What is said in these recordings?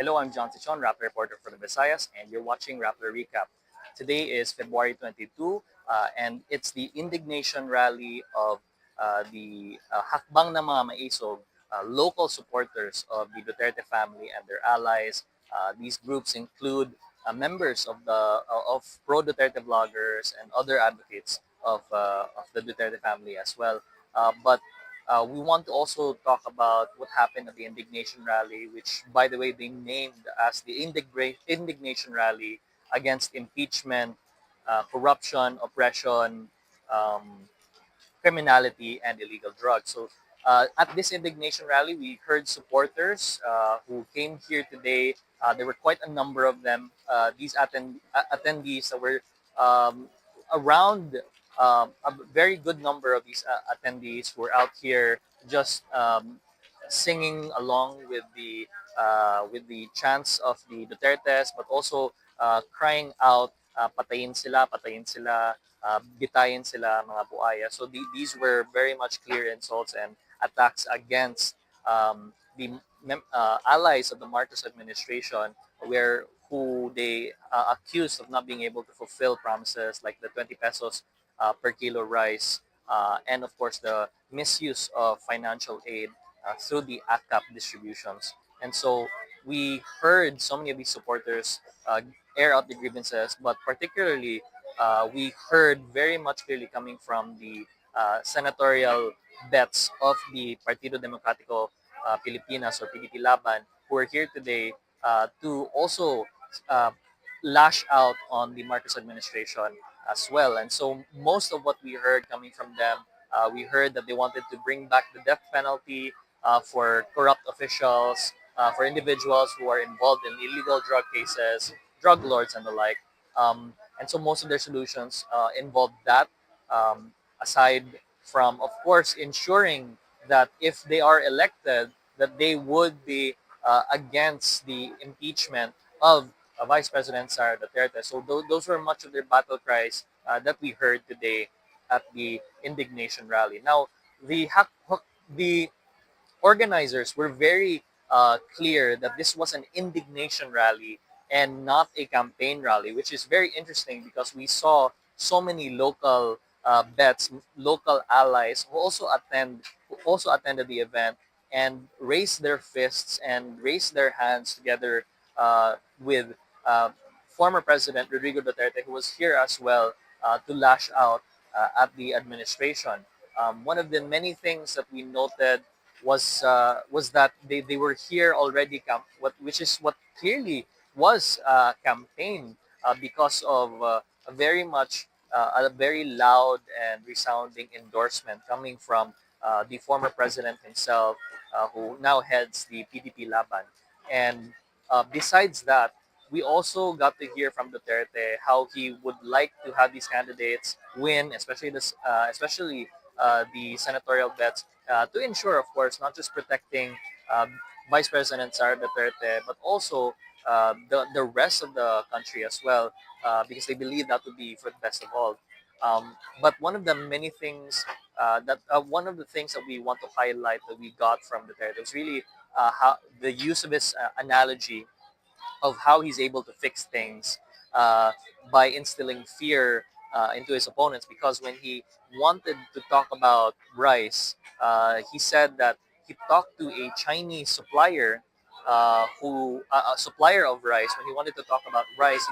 Hello, I'm John Tichon, Rappler reporter for the Visayas, and you're watching Rappler Recap. Today is February 22, and it's the indignation rally of the Hakbang na mga Maisog, local supporters of the Duterte family and their allies. These groups include members of pro-Duterte vloggers and other advocates of the Duterte family as well. But we want to also talk about what happened at the indignation rally, which, by the way, they named as the indignation rally against impeachment, corruption, oppression, um, criminality, and illegal drugs. So, at this indignation rally, we heard supporters who came here today. There were quite a number of them. Attendees that were um, around a very good number of these attendees were out here just singing along with the chants of the Dutertes, but also crying out, patayin sila, bitayin sila, mga buaya. So these were very much clear insults and attacks against the allies of the Marcos administration, where who they accused of not being able to fulfill promises like the 20 pesos per kilo rice, and of course the misuse of financial aid through the ACAP distributions. And so we heard so many of these supporters air out the grievances, but particularly we heard very much clearly coming from the senatorial bets of the Partido Democratico Pilipinas or PDP Laban, who are here today to also uh, lash out on the Marcos administration as well. And so most of what we heard coming from them, we heard that they wanted to bring back the death penalty for corrupt officials, for individuals who are involved in illegal drug cases, drug lords, and the like. And so most of their solutions involve that, aside from, of course, ensuring that if they are elected, that they would be against the impeachment of Vice President Sara Duterte. So those were much of their battle cries that we heard today at the indignation rally. Now, the organizers were very clear that this was an indignation rally and not a campaign rally, which is very interesting because we saw so many local bets, local allies who also attended the event and raised their fists and raised their hands together with uh, former President Rodrigo Duterte, who was here as well to lash out at the administration. One of the many things that we noted was that they were here already which is what clearly was a campaign because of a very loud and resounding endorsement coming from the former president himself, who now heads the PDP Laban. And besides that, we also got to hear from Duterte how he would like to have these candidates win, especially the senatorial bets, to ensure, of course, not just protecting Vice President Sara Duterte, but also the rest of the country as well, because they believe that would be for the best of all. But one of the things that we want to highlight that we got from Duterte was really how the use of his analogy of how he's able to fix things uh, by instilling fear into his opponents. Because when he wanted to talk about rice, he said that he talked to a Chinese supplier, a supplier of rice. When he wanted to talk about rice,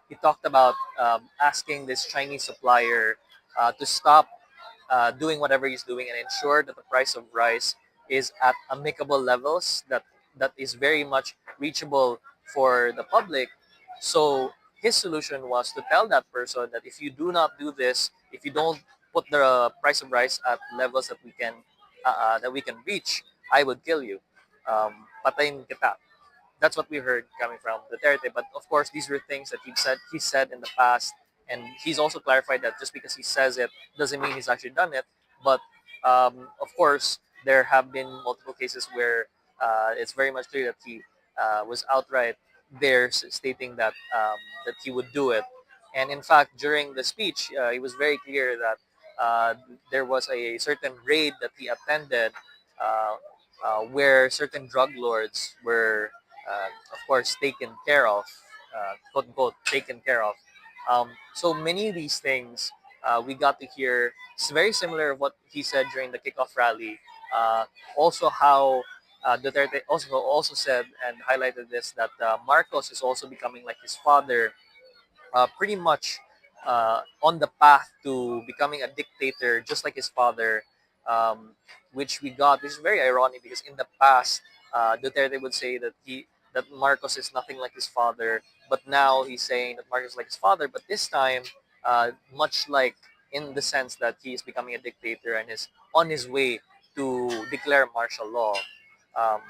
he talked about asking this Chinese supplier to stop doing whatever he's doing and ensure that the price of rice is at amicable levels that is very much reachable for the public. So his solution was to tell that person that if you do not do this, if you don't put the price of rice at levels that we can reach, I would kill you. Patayin kita. That's what we heard coming from Duterte. But of course, these were things that he said in the past, and he's also clarified that just because he says it doesn't mean he's actually done it. But of course, there have been multiple cases where it's very much clear that he was outright there stating that he would do it. And in fact, during the speech, it was very clear that there was a certain raid that he attended, where certain drug lords were, of course, taken care of, quote unquote, taken care of. So many of these things we got to hear. It's very similar to what he said during the kickoff rally. Also, how Duterte also said and highlighted this, that Marcos is also becoming like his father, pretty much on the path to becoming a dictator, just like his father, um, which is very ironic because in the past, Duterte would say that Marcos is nothing like his father, but now he's saying that Marcos is like his father. But this time, much like in the sense that he is becoming a dictator and is on his way to declare martial law, um,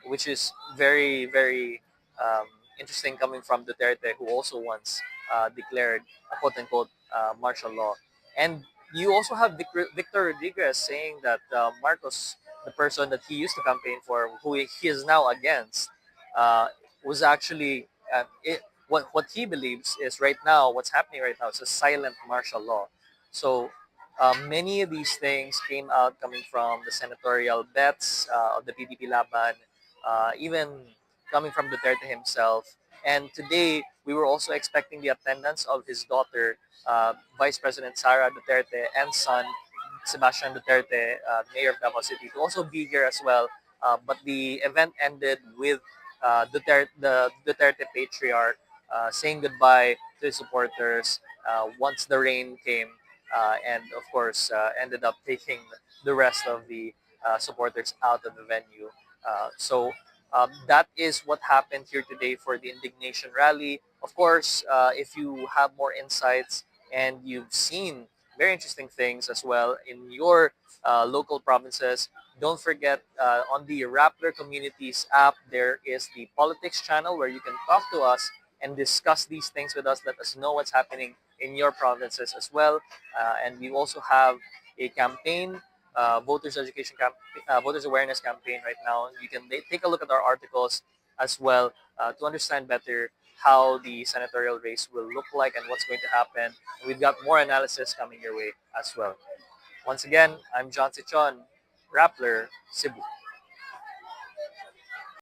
which is very, very um, interesting coming from Duterte, who also once declared a quote unquote martial law. And you also have Victor Rodriguez saying that Marcos, the person that he used to campaign for, who he is now against, uh, was actually what he believes is right now, what's happening right now is a silent martial law. So many of these things came out coming from the senatorial bets of the PDP Laban, even coming from Duterte himself. And today, we were also expecting the attendance of his daughter, Vice President Sara Duterte, and son, Sebastian Duterte, Mayor of Davao City, to also be here as well. But the event ended with the Duterte patriarch saying goodbye to his supporters once the rain came, and of course ended up taking the rest of the supporters out of the venue. So that is what happened here today for the indignation rally. Of course, if you have more insights and you've seen very interesting things as well in your local provinces, don't forget on the Rappler Communities app, there is the politics channel where you can talk to us and discuss these things with us. Let us know what's happening in your provinces as well. And we also have a campaign, voters awareness campaign right now. You can take a look at our articles as well to understand better how the senatorial race will look like and what's going to happen. We've got more analysis coming your way as well. Once again, I'm John Sichon, Rappler, Cebu.